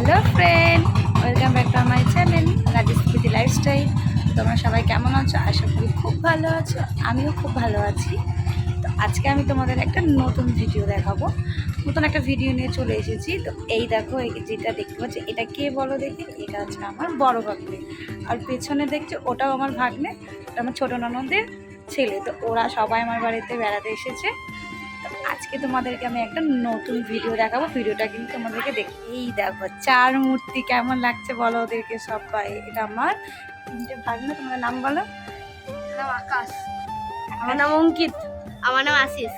Hello friend, welcome back to my channel Rajesh স্মৃতি lifestyle. তোমরা সবাই কেমন আছো? আশা করি খুব ভালো আছো, আমিও খুব ভালো আছি। তো আজকে আমি তোমাদের একটা নতুন ভিডিও দেখাবো, নতুন একটা ভিডিও নিয়ে চলে এসেছি। তো এই দেখো, এই যেটা দেখতে পাচ্ছি এটা কে বলো দেখি? এটা হচ্ছে আমার বড় ভাগ্নে। আর পেছনে দেখছো ওটাও আমার ভাগ্নে, ওটা আমার ছোটো ননদের ছেলে। তো ওরা সবাই আমার বাড়িতে বেড়াতে এসেছে। আজকে তোমাদেরকে আমি একটা নতুন ভিডিও দেখাবো। ভিডিওটা কিন্তু তোমাদেরকে এই দেখো চার মূর্তি কেমন লাগছে বলো ওদেরকে সবাই। এটা আমার তিনটে ভাগ্নে। তোমাদের নাম বলো? নাম আকাশ, আমার নাম অঙ্কিত, আমার নাম আশিস।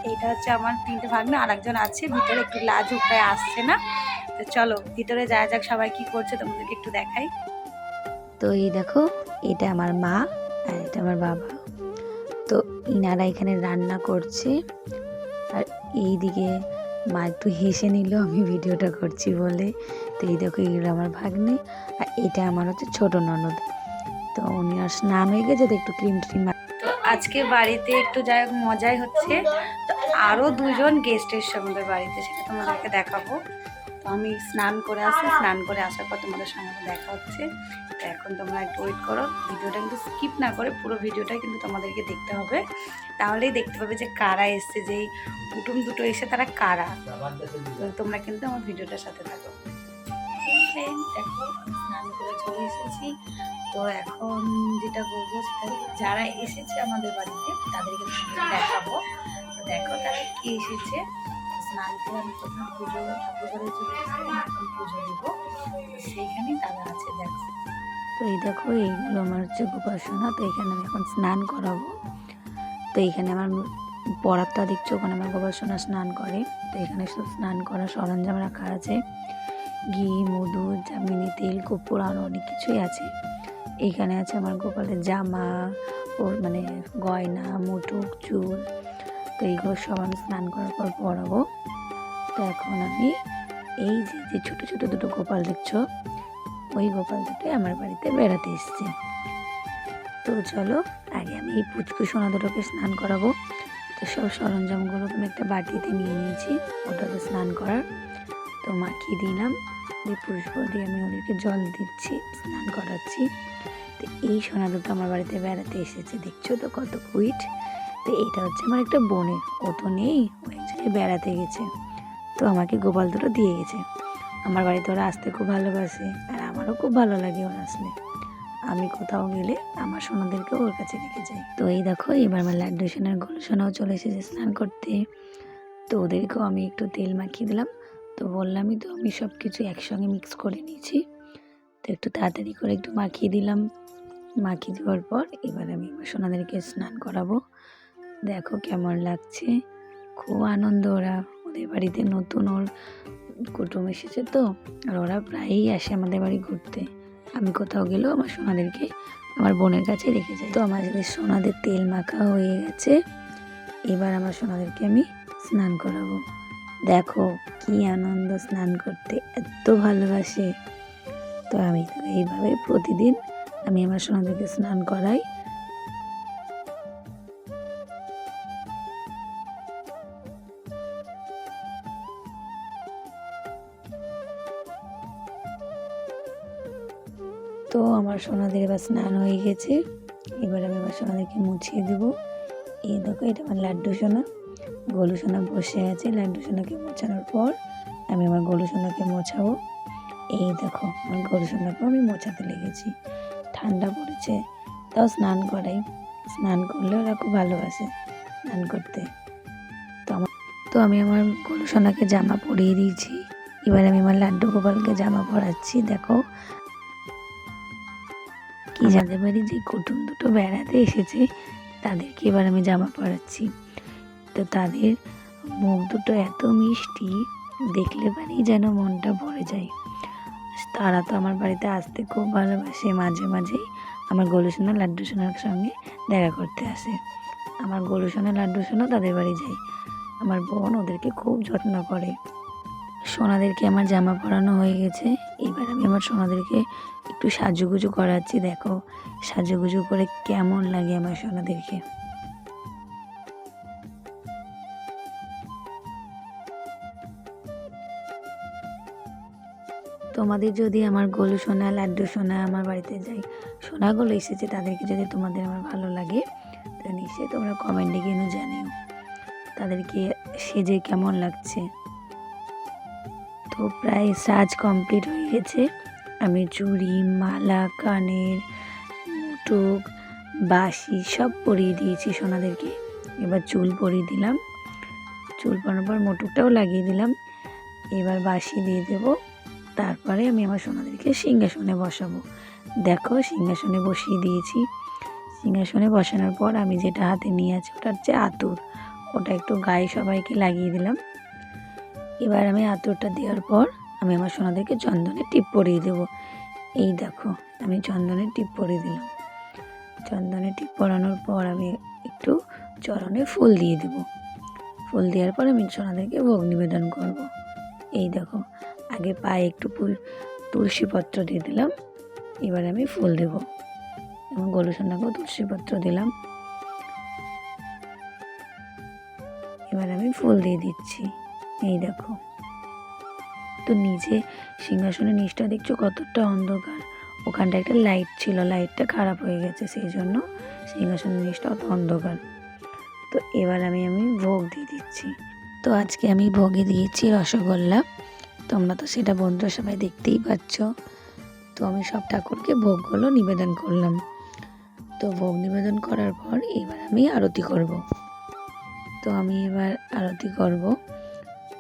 এইটা হচ্ছে আমার তিনটে ভাগ্নে, আর একজন আছে ভিতরে, একটু লাজুক তাই আসছে না। তো চলো ভিতরে যাওয়া যাক, সবাই কি করছে তোমাদেরকে একটু দেখাই। তো এই দেখো, এটা আমার মা আর এটা আমার বাবা। তো ইনারা এখানে রান্না করছে, আর এইদিকে মা একটু হেসে নিল আমি ভিডিওটা করছি বলে। তো এই দেখো, এগুলো আমার ভাগ্নে, আর এটা আমার হচ্ছে ছোট ননদ। তো উনি আর স্নান হয়ে গেছে, তো একটু ক্রিম ট্রিম। তো আজকে বাড়িতে একটু যাই হোক মজাই হচ্ছে। তো আরও দুজন গেস্ট এসছে আমাদের বাড়িতে, সেটা তোমাদেরকে দেখাবো। তো আমি স্নান করে আসি, স্নান করে আসার পর তোমাদের সঙ্গে দেখা হচ্ছে। তো এখন তোমরা একটু ওয়েট করো, ভিডিওটা কিন্তু স্কিপ না করে পুরো ভিডিওটাই কিন্তু তোমাদেরকে দেখতে হবে। তাহলেই দেখতে পাবে যে কারা এসছে, যেই কুটুম দুটো এসে তারা কারা। তো তোমরা কিন্তু আমার ভিডিওটার সাথে থাকো। দেখো স্নান করে চলে এসেছি। তো এখন যেটা করবো সেটা, যারা এসেছে আমাদের বাড়িতে তাদেরকে দেখাবো। তো দেখো তারা কি এসেছে। স্নান করে আমি প্রথম পুজো ঠাকুর ঘরে চলে এসেছি, এখন পুজো দেবো। তো সেইখানেই তারা আছে, দেখো। তো এই দেখো, এইগুলো আমার হচ্ছে গোপাসনা। তো এখানে আমি এখন স্নান করাবো। তো এখানে আমার পরাতটা দেখছো, ওখানে আমার গোপাসনা স্নান করে। তো এখানে সব স্নান করার সরঞ্জাম রাখা আছে, ঘি, মধু, জামিনি তেল, কর্পূর, আরও অনেক কিছুই আছে। এইখানে আছে আমার গোপালের জামা, ওর মানে গয়না, মুটুক, চুল। তো এইগুলো সব আমি স্নান করার পর পরাবো। তো এখন আমি এই যে ছোটো ছোটো দুটো গোপাল দেখছো, ওই গোপাল দুটোই আমার বাড়িতে বেড়াতে এসছে। তো চলো আগে আমি এই পুচকু সোনা দুটোকে স্নান করাবো। তো সব সরঞ্জামগুলো আমি একটা বাটিতে নিয়ে নিয়েছি, ওটাতে স্নান করার। তো মাখিয়ে দিলাম, দিয়ে পুষ্প দিয়ে আমি ওদেরকে জল দিচ্ছি, স্নান করাচ্ছি। তো এই সোনা দুটো আমার বাড়িতে বেড়াতে এসেছে, দেখছো তো কত কুইট। তো এটা হচ্ছে আমার একটা বোনের, ও তো নেই, ও এক জায়গায় বেড়াতে গেছে। তো আমাকে গোপাল দুটো দিয়ে গেছে। আমার বাড়িতে ওরা আসতে খুব ভালোবাসে, আর আমারও খুব ভালো লাগে ওরা আসলে। আমি কোথাও গেলে আমার সোনাদেরকে ওর কাছে রেখে যাই। তো এই দেখো, এবার আমার লাড্ডু সোনার গোল সোনাও চলে এসেছে স্নান করতে। তো ওদেরকেও আমি একটু তেল মাখিয়ে দিলাম। তো বললামই তো, আমি সব কিছু একসঙ্গে মিক্স করে নিয়েছি। তো একটু তাড়াতাড়ি করে একটু মাখিয়ে দিলাম। মাখিয়ে দেওয়ার পর এবার আমি আমার সোনাদেরকে স্নান করাবো। দেখো কেমন লাগছে, খুব আনন্দ। ওদের বাড়িতে নতুন ওর কুটুম এসেছে, তো আর ওরা প্রায়ই আসে আমাদের বাড়ি ঘুরতে। আমি কোথাও গেলেও আমার সোনাদেরকে আমার বোনের কাছে রেখে যাই। তো আমার সোনাদের তেল মাখা হয়ে গেছে, এবার আমার সোনাদেরকে আমি স্নান করাবো। দেখো কি আনন্দ স্নান করতে, এত ভালোবাসে। তো আমি এইভাবে প্রতিদিন আমি আমার সোনাদেরকে স্নান করাই। তো আমার সোনাদের এবার স্নান হয়ে গেছে, এবার আমি আমার সোনাদেরকে মুছিয়ে দেবো। এই দেখো, এটা আমার লাড্ডু সোনা। গোলু সোনা বসে আছে, লাড্ডু সোনাকে মোছানোর পর আমি আমার গোলু সোনাকে মোছাবো। এই দেখো, আমার গোলু সোনাকেও আমি মোছাতে লেগেছি। ঠান্ডা পড়েছে, তাও স্নান করাই। স্নান করলে ওরা খুব ভালোবাসে স্নান করতে। তো আমি আমার গোলু সোনাকে জামা পরিয়ে দিয়েছি। এবার আমি আমার লাড্ডু গোপালকে জামা পরাচ্ছি। দেখো কি, যাদের বাড়ি যে কুটুম দুটো বেড়াতে এসেছে তাদেরকে এবার আমি জামা পরাচ্ছি। তো তাদের মুখ দুটো এত মিষ্টি, দেখলে পারেই যেন মনটা ভরে যায়। তারা তো আমার বাড়িতে আসতে খুব ভালোবাসে, মাঝে মাঝেই আমার গোলু সোনা লাড্ডু সোনার সঙ্গে দেখা করতে আসে। আমার গোলু সোনা লাড্ডু সোনা তাদের বাড়ি যায়, আমার বোন ওদেরকে খুব যত্ন করে। সোনাদেরকে আমার জামা পরানো হয়ে গেছে, এবার আমি আমার সোনাদেরকে একটু সাজুগুজু করাচ্ছি। দেখো সাজুগুজু করে কেমন লাগে আমার সোনাদেরকে। তোমাদের যদি আমার গোলু সোনা লাড্ডু সোনা আমার বাড়িতে যাই সোনাগুলো এসেছে তাদেরকে যদি তোমাদের আমার ভালো লাগে তো নিশ্চয়ই তোমরা কমেন্টে কিন্তু জানিও তাদেরকে সেজে কেমন লাগছে। তো প্রায় সাজ কমপ্লিট হয়ে গেছে। আমি চুড়ি মালা কানের মুটুক বাঁশি সব পরিয়ে দিয়েছি সোনাদেরকে। এবার চুল পরিয়ে দিলাম, চুল পরানোর পর মুটুকটাও লাগিয়ে দিলাম। এবার বাঁশি দিয়ে দেবো। তারপরে আমি আমার সোনাদেরকে সিংহাসনে বসাবো। দেখো সিংহাসনে বসিয়ে দিয়েছি। সিংহাসনে বসানোর পর আমি যেটা হাতে নিয়ে আছি ওটা হচ্ছে আতর, ওটা একটু গায়ে সবাইকে লাগিয়ে দিলাম। এবার আমি আতরটা দেওয়ার পর আমি আমার সোনাদেরকে চন্দনের টিপ পরিয়ে দেবো। এই দেখো আমি চন্দনের টিপ পরিয়ে দিলাম। চন্দনের টিপ পরানোর পর আমি একটু চরণে ফুল দিয়ে দেবো। ফুল দেওয়ার পর আমি সোনাদেরকে ভোগ নিবেদন করব। এই দেখো আগে পায়ে একটু তুলসী পত্র দিয়ে দিলাম। এবার আমি ফুল দেব এবং গোলু সোনাকেও তুলসী পত্র দিলাম। এবার আমি ফুল দিয়ে দিচ্ছি। এই দেখো তো নিচে সিংহাসনের নিচটা দেখছো কতটা অন্ধকার, ওখানটা একটা লাইট ছিল, লাইটটা খারাপ হয়ে গেছে সেই জন্য সিংহাসনের নিচটা অত অন্ধকার। তো এবার আমি ভোগ দিয়ে দিচ্ছি। তো আজকে আমি ভোগে দিয়েছি রসগোল্লা, তোমরা তো সেটা বন্ধুরা সবাই দেখতেই পাচ্ছ। তো আমি সব ঠাকুরকে ভোগগুলো নিবেদন করলাম। তো ভোগ নিবেদন করার পর এবার আমি আরতি করব। তো আমি এবার আরতি করব।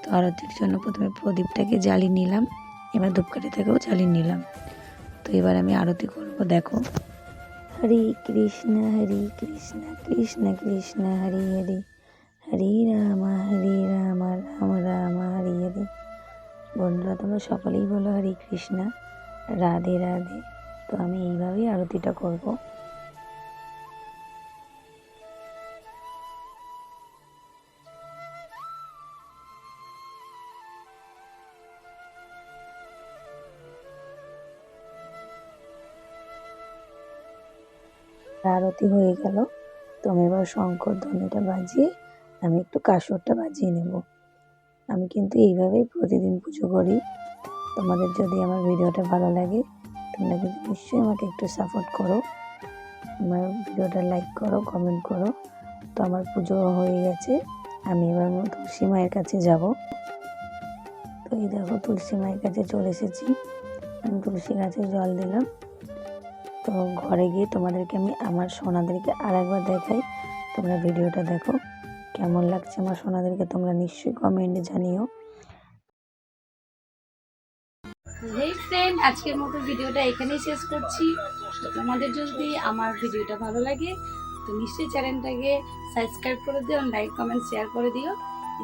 তো আরতির জন্য প্রথমে প্রদীপটাকে জ্বালিয়ে নিলাম, এবার ধূপকাঠিটাকেও জ্বালিয়ে নিলাম। তো এবার আমি আরতি করব। দেখো হরে কৃষ্ণ কৃষ্ণ কৃষ্ণ হরে হরে হরে রাম রাম রাম হরে হরে। বন্ধুরা তোমরা সকলেই বলো হরে কৃষ্ণ রাধে রাধে। তো আমি এইভাবেই আরতিটা করব। আরতি হয়ে গেল। তো আমি এবার শঙ্কর ধ্বনিটা বাজিয়ে আমি একটু কাসরটা বাজিয়ে নেব। আমি কিন্তু এইভাবেই প্রতিদিন পুজো করি। তোমাদের যদি আমার ভিডিওটা ভালো লাগে তোমরা কিন্তু নিশ্চয়ই আমাকে একটু সাপোর্ট করো, আমার ভিডিওটা লাইক করো, কমেন্ট করো। তো আমার পুজো হয়ে গেছে, আমি এবার তুলসী মায়ের কাছে যাব। তো এই দেখো তুলসী মায়ের কাছে চলে এসেছি। আমি তুলসী গাছে জল দিলাম। তো ঘরে গিয়ে তোমাদেরকে আমি আমার সোনাদেরকে আর একবার দেখাই। তোমরা ভিডিওটা দেখো কেমন লাগছে আমার সোনাদেরকে, তোমরা নিশ্চয়ই কমেন্টে জানিও। হেই ফ্রেন্ড, আজকের মতো ভিডিওটা এখানেই শেষ করছি। তো তোমাদের যদি আমার ভিডিওটা ভালো লাগে তো নিশ্চয়ই চ্যানেলটাকে সাবস্ক্রাইব করে দিও, লাইক কমেন্ট শেয়ার করে দিও।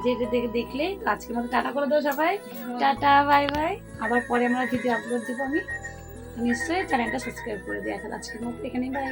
যেটা দেখলে আজকের মতো টাটা করে দাও সবাই। Tata bye bye. আবার পরে আমরা ভিডিও আপলোড দেবো আমি। নিশ্চয়ই চ্যানেলটা সাবস্ক্রাইব করে দিও। এখন আজকের মতো এখানেই বাই।